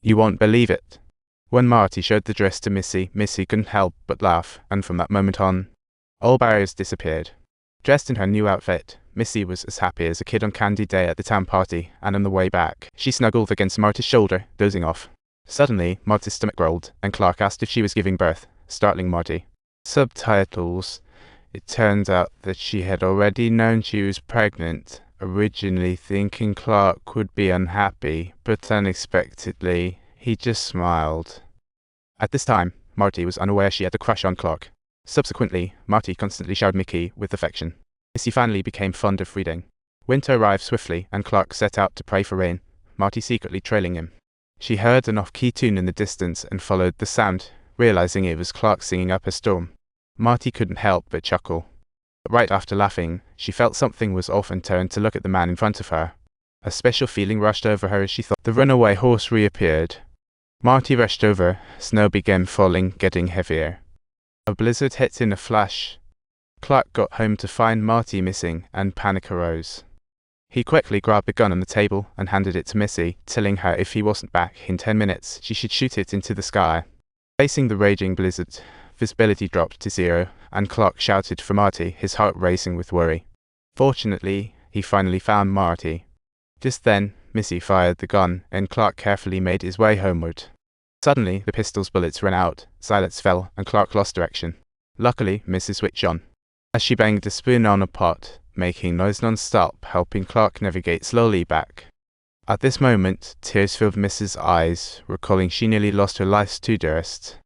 You won't believe it. When Marty showed the dress to Missy, Missy couldn't help but laugh, and from that moment on, all barriers disappeared. Dressed in her new outfit, Missy was as happy as a kid on candy day at the town party, and on the way back, she snuggled against Marty's shoulder, dozing off. Suddenly, Marty's stomach growled, and Clark asked if she was giving birth, startling Marty. Subtitles. It turns out that she had already known she was pregnant, originally thinking Clark would be unhappy, but unexpectedly, he just smiled. At this time, Marty was unaware she had a crush on Clark. Subsequently, Marty constantly showered Mickey with affection. Missy finally became fond of reading. Winter arrived swiftly, and Clark set out to pray for rain, Marty secretly trailing him. She heard an off-key tune in the distance and followed the sound, realizing it was Clark singing up a storm. Marty couldn't help but chuckle. But right after laughing, she felt something was off and turned to look at the man in front of her. A special feeling rushed over her as she thought the runaway horse reappeared. Marty rushed over. Snow began falling, getting heavier. A blizzard hit in a flash. Clark got home to find Marty missing, and panic arose. He quickly grabbed the gun on the table and handed it to Missy, telling her if he wasn't back in 10 minutes, she should shoot it into the sky. Facing the raging blizzard, visibility dropped to 0, and Clark shouted for Marty, his heart racing with worry. Fortunately, he finally found Marty. Just then, Missy fired the gun, and Clark carefully made his way homeward. Suddenly, the pistol's bullets ran out, silence fell, and Clark lost direction. Luckily, Missy switched on. As she banged a spoon on a pot, making noise non-stop, helping Clark navigate slowly back. At this moment, tears filled Mrs. eyes, recalling she nearly lost her life to dust.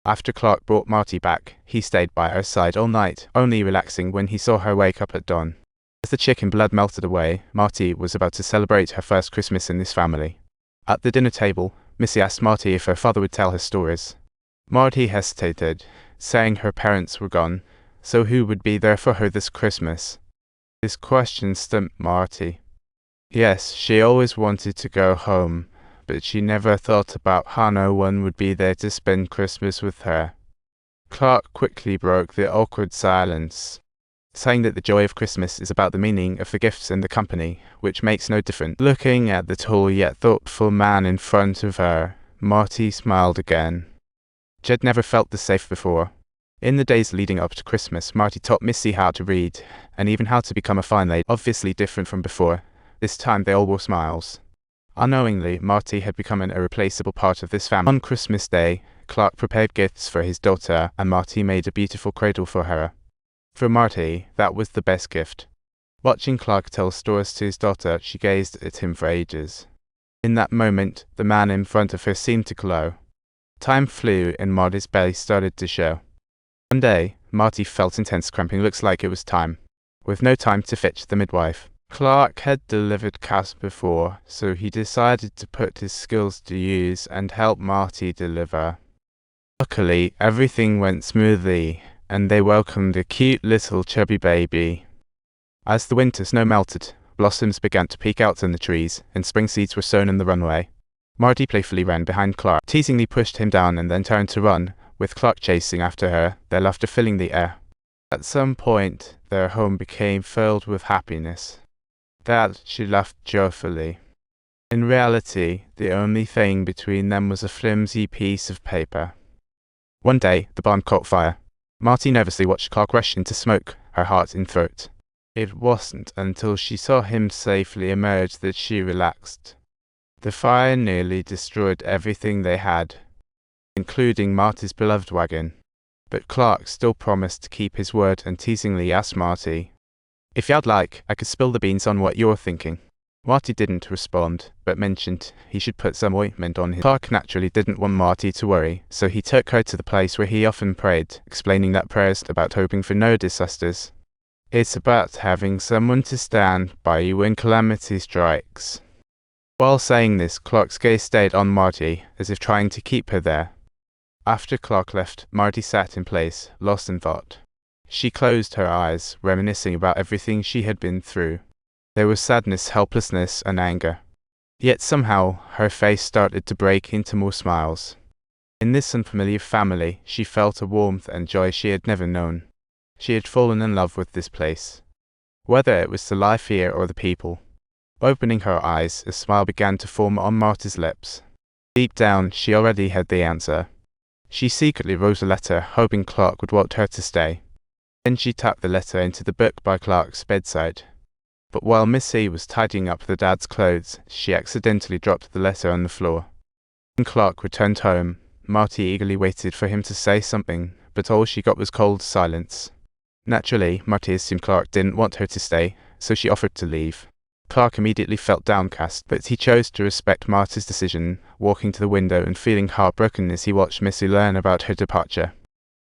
After Clark brought Marty back, he stayed by her side all night, only relaxing when he saw her wake up at dawn. As the chicken blood melted away, Marty was about to celebrate her first Christmas in this family. At the dinner table, Missy asked Marty if her father would tell her stories. Marty hesitated, saying her parents were gone, so who would be there for her this Christmas? This question stumped Marty. Yes, she always wanted to go home, but she never thought about how no one would be there to spend Christmas with her. Clark quickly broke the awkward silence, saying that the joy of Christmas is about the meaning of the gifts and the company, which makes no difference. Looking at the tall yet thoughtful man in front of her, Marty smiled again. She had never felt this safe before. In the days leading up to Christmas, Marty taught Missy how to read, and even how to become a fine lady, obviously different from before. This time they all wore smiles. Unknowingly, Marty had become an irreplaceable part of this family. On Christmas Day, Clark prepared gifts for his daughter, and Marty made a beautiful cradle for her. For Marty, that was the best gift. Watching Clark tell stories to his daughter, she gazed at him for ages. In that moment, the man in front of her seemed to glow. Time flew, and Marty's belly started to show. One day, Marty felt intense cramping. Looks like it was time. With no time to fetch the midwife. Clark had delivered cows before, so he decided to put his skills to use and help Marty deliver. Luckily, everything went smoothly, and they welcomed a cute little chubby baby. As the winter snow melted, blossoms began to peek out in the trees, and spring seeds were sown in the runway. Marty playfully ran behind Clark, teasingly pushed him down and then turned to run, with Clark chasing after her, their laughter filling the air. At some point, their home became filled with happiness. Dad, she laughed joyfully. In reality, the only thing between them was a flimsy piece of paper. One day, the barn caught fire. Marty nervously watched Clark rush into smoke, her heart in throat. It wasn't until she saw him safely emerge that she relaxed. The fire nearly destroyed everything they had, including Marty's beloved wagon. But Clark still promised to keep his word and teasingly asked Marty, "If you'd like, I could spill the beans on what you're thinking." Marty didn't respond, but mentioned he should put some ointment on his. Clark naturally didn't want Marty to worry, so he took her to the place where he often prayed, explaining that prayer's about hoping for no disasters. It's about having someone to stand by you when calamity strikes. While saying this, Clark's gaze stayed on Marty, as if trying to keep her there. After Clark left, Marty sat in place, lost in thought. She closed her eyes, reminiscing about everything she had been through. There was sadness, helplessness, and anger. Yet somehow, her face started to break into more smiles. In this unfamiliar family, she felt a warmth and joy she had never known. She had fallen in love with this place. Whether it was the life here or the people. Opening her eyes, a smile began to form on Marty's lips. Deep down, she already had the answer. She secretly wrote a letter, hoping Clark would want her to stay. Then she tucked the letter into the book by Clark's bedside. But while Missy was tidying up the dad's clothes, she accidentally dropped the letter on the floor. When Clark returned home, Marty eagerly waited for him to say something, but all she got was cold silence. Naturally, Marty assumed Clark didn't want her to stay, so she offered to leave. Clark immediately felt downcast, but he chose to respect Marty's decision, walking to the window and feeling heartbroken as he watched Missy learn about her departure.